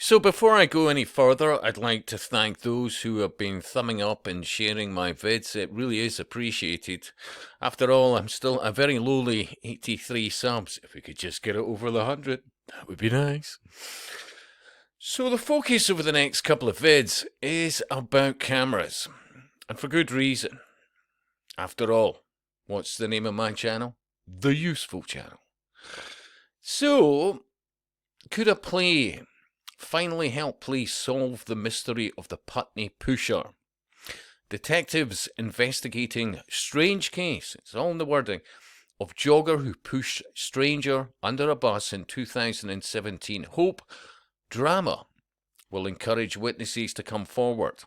So before I go any further, I'd like to thank those who have been thumbing up and sharing my vids. It really is appreciated. After all, I'm still a very lowly 83 subs. If we could just get it over the 100, that would be nice. So the focus over the next couple of vids is about cameras, and for good reason. After all, what's the name of my channel? The Useful Channel. So, could a play finally help police solve the mystery of the Putney Pusher? Detectives investigating strange case, it's all in the wording, of jogger who pushed stranger under a bus in 2017. Hope drama will encourage witnesses to come forward.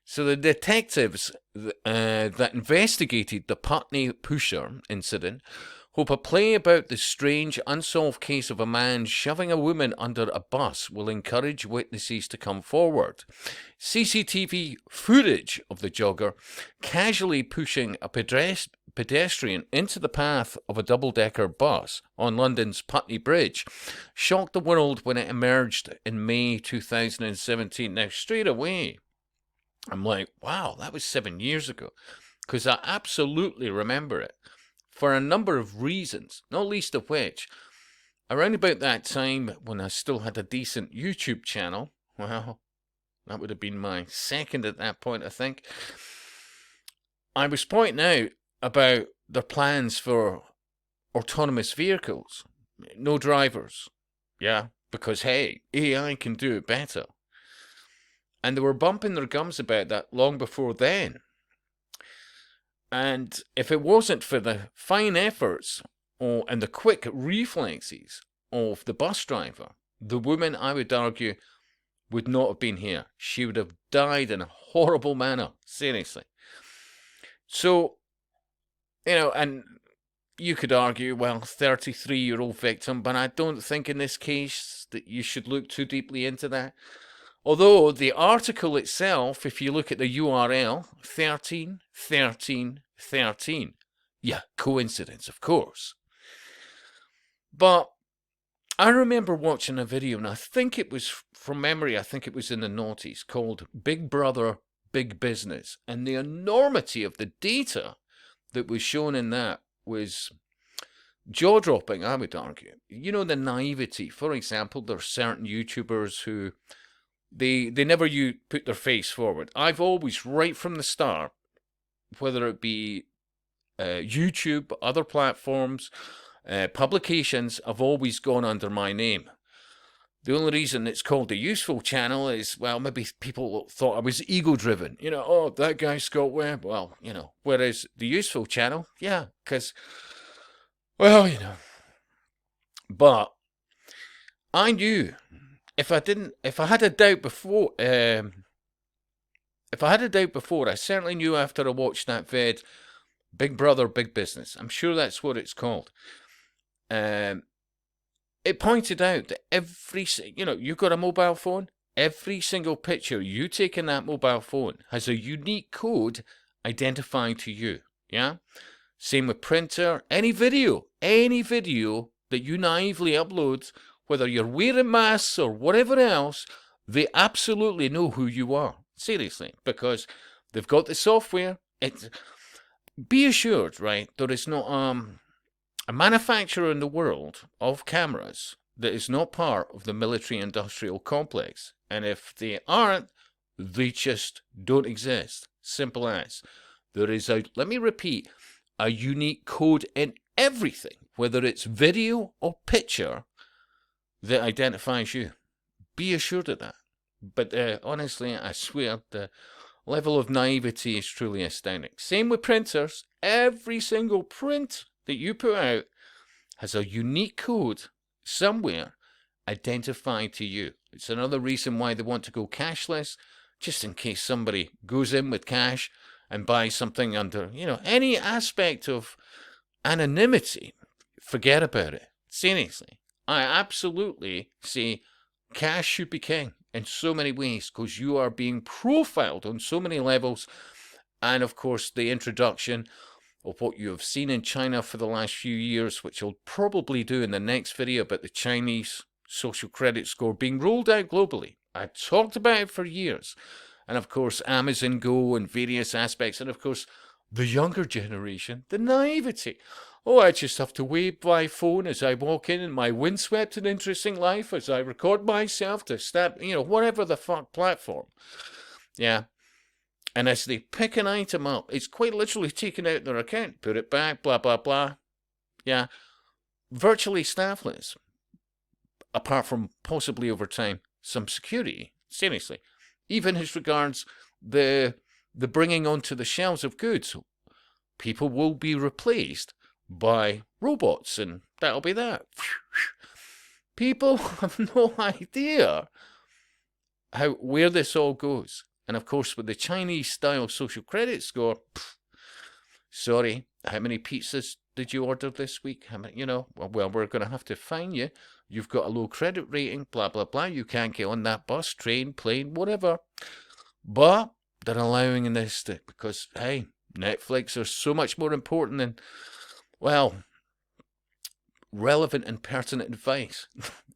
So the detectives that investigated the Putney Pusher incident hope a play about the strange, unsolved case of a man shoving a woman under a bus will encourage witnesses to come forward. CCTV footage of the jogger casually pushing a pedestrian into the path of a double-decker bus on London's Putney Bridge shocked the world when it emerged in May 2017. Now, straight away, I'm like, wow, that was 7 years ago, because I absolutely remember it. For a number of reasons, not least of which, around about that time when I still had a decent YouTube channel, well, that would have been my second at that point, I think, I was pointing out about their plans for autonomous vehicles. No drivers. Yeah, because hey, AI can do it better. And they were bumping their gums about that long before then. And if it wasn't for the fine efforts and the quick reflexes of the bus driver, the woman, I would argue, would not have been here. She would have died in a horrible manner, seriously. So, and you could argue, well, 33-year-old victim, but I don't think in this case that you should look too deeply into that. Although the article itself, if you look at the URL, 13, 13, 13. Yeah, coincidence, of course. But I remember watching a video, and I think it was, from memory, I think it was in the noughties, called Big Brother, Big Business. And the enormity of the data that was shown in that was jaw-dropping, I would argue. You know, the naivety. For example, there are certain YouTubers who They never put their face forward. I've always, right from the start, whether it be YouTube, other platforms, publications, I've always gone under my name. The only reason it's called the Useful Channel is, well, maybe people thought I was ego-driven. Oh, that guy Scott Webb. Well, whereas the Useful Channel, yeah, because, well, But I knew if I had a doubt before, I certainly knew after I watched that vid, Big Brother, Big Business. I'm sure that's what it's called. It pointed out that you've got a mobile phone. Every single picture you take in that mobile phone has a unique code identified to you. Yeah. Same with printer. Any video that you naively upload, whether you're wearing masks or whatever else, they absolutely know who you are. Seriously, because they've got the software. Be assured, right, there is not a manufacturer in the world of cameras that is not part of the military-industrial complex. And if they aren't, they just don't exist. Simple as. There is let me repeat, a unique code in everything, whether it's video or picture, that identifies you. Be assured of that. But honestly, I swear, the level of naivety is truly astounding. Same with printers. Every single print that you put out has a unique code somewhere identified to you. It's another reason why they want to go cashless, just in case somebody goes in with cash and buys something under, any aspect of anonymity. Forget about it. Seriously. I absolutely say cash should be king in so many ways, because you are being profiled on so many levels. And of course, the introduction of what you have seen in China for the last few years, which I'll probably do in the next video about the Chinese social credit score being rolled out globally. I talked about it for years. And of course, Amazon Go and various aspects. And of course, the younger generation, the naivety. Oh, I just have to wave my phone as I walk in my windswept and interesting life as I record myself to step, whatever the fuck platform. Yeah. And as they pick an item up, it's quite literally taken out their account, put it back, blah, blah, blah. Yeah. Virtually staffless. Apart from possibly over time, some security. Seriously. Even as regards the bringing onto the shelves of goods. People will be replaced by robots, and that'll be that. People have no idea where this all goes. And of course, with the Chinese-style social credit score, sorry, how many pizzas did you order this week? How many, well, we're going to have to fine you. You've got a low credit rating, blah, blah, blah. You can't get on that bus, train, plane, whatever. But they're allowing this because, hey, Netflix are so much more important than, well, relevant and pertinent advice.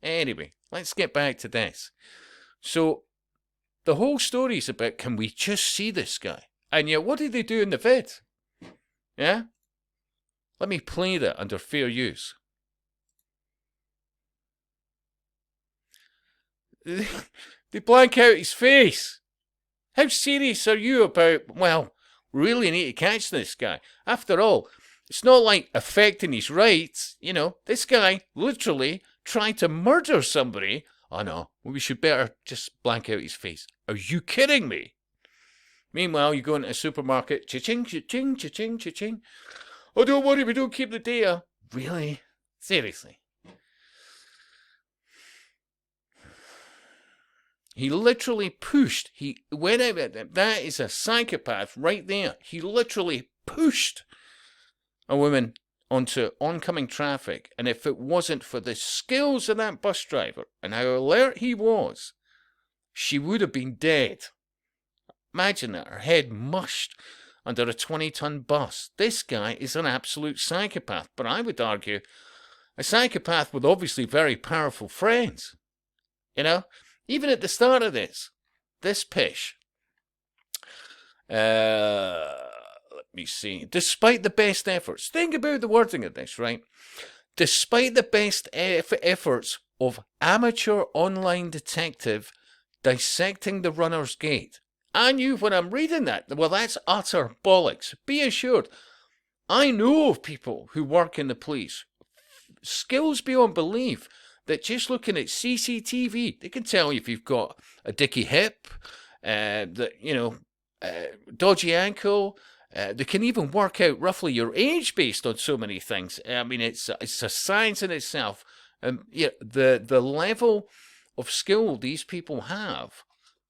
Anyway, let's get back to this. So, the whole story's about, can we just see this guy? And yet, what did they do in the vid? Yeah? Let me play that under fair use. They blank out his face. How serious are you about, well, really need to catch this guy? After all, it's not like affecting his rights. This guy literally tried to murder somebody. Oh no, we should better just blank out his face. Are you kidding me? Meanwhile, you go into a supermarket, cha-ching, cha-ching, cha-ching, cha-ching. Oh, don't worry, we don't keep the data. Really? Seriously? He literally pushed. He went out. That is a psychopath right there. He literally pushed a woman onto oncoming traffic. And if it wasn't for the skills of that bus driver and how alert he was, she would have been dead. Imagine that, her head mushed under a 20-ton bus. This guy is an absolute psychopath. But I would argue a psychopath with obviously very powerful friends. Even at the start of this pish. Let me see. Despite the best efforts. Think about the wording of this, right? Despite the best efforts of amateur online detective dissecting the runner's gate. I knew when I'm reading that, well, that's utter bollocks. Be assured, I know of people who work in the police. Skills beyond belief. That just looking at CCTV, they can tell you if you've got a dicky hip, dodgy ankle. They can even work out roughly your age based on so many things. I mean, it's a science in itself. The level of skill these people have,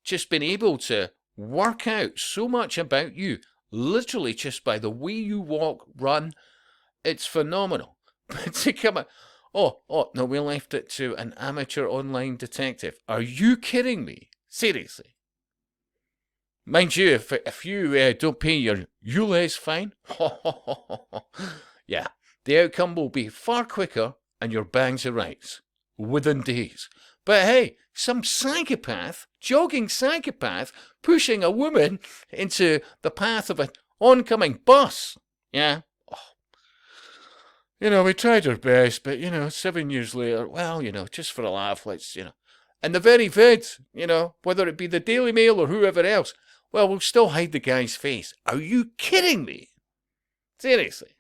just been able to work out so much about you, literally just by the way you walk, run, it's phenomenal. But to come out, oh, no, we left it to an amateur online detective. Are you kidding me? Seriously. Mind you, if you don't pay your ULEZ fine, yeah, the outcome will be far quicker and your bangs are rights within days. But hey, some psychopath, jogging psychopath, pushing a woman into the path of an oncoming bus. Yeah. We tried our best, but, 7 years later, well, just for a laugh, let's, And the very vid, whether it be the Daily Mail or whoever else, well, we'll still hide the guy's face. Are you kidding me? Seriously.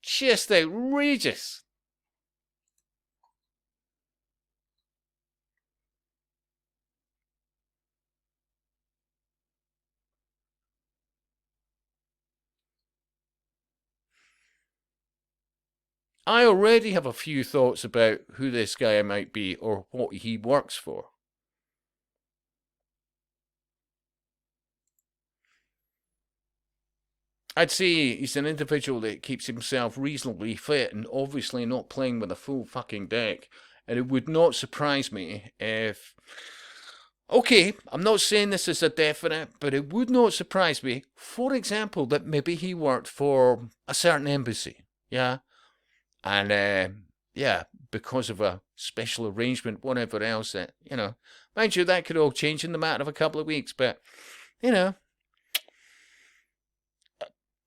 Just outrageous. I already have a few thoughts about who this guy might be or what he works for. I'd say he's an individual that keeps himself reasonably fit and obviously not playing with a full fucking deck. And it would not surprise me if... Okay, I'm not saying this is a definite, but it would not surprise me, for example, that maybe he worked for a certain embassy. Yeah? And yeah, because of a special arrangement, whatever else that, mind you, that could all change in the matter of a couple of weeks, but,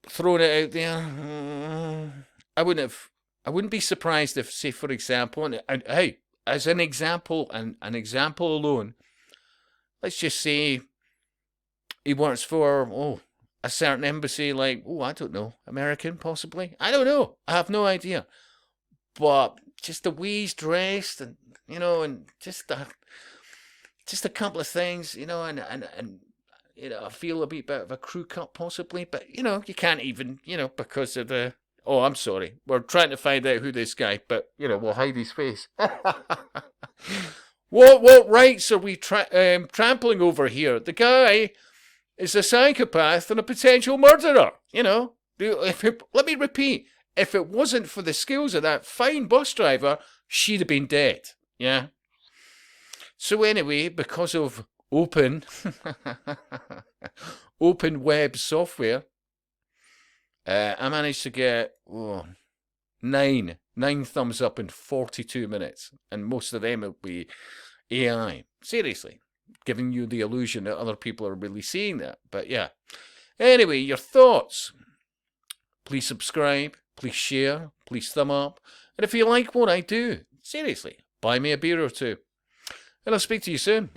throwing it out there, I wouldn't be surprised if, say, for example, and hey, as an example, and an example alone, let's just say he works for, a certain embassy, like, I don't know, American, possibly. I don't know. I have no idea. But just the way he's dressed, and and just a couple of things, and I feel a bit of a crew cut possibly, but you can't even, because of the. Oh, I'm sorry. We're trying to find out who this guy, but we'll hide his face. What rights are we trampling over here? The guy is a psychopath and a potential murderer. Let me repeat. If it wasn't for the skills of that fine bus driver, she'd have been dead. Yeah. So anyway, because of open web software, I managed to get nine thumbs up in 42 minutes, and most of them will be AI. Seriously, giving you the illusion that other people are really seeing that. But yeah. Anyway, your thoughts. Please subscribe, please share, please thumb up, and if you like what I do, seriously, buy me a beer or two. And I'll speak to you soon.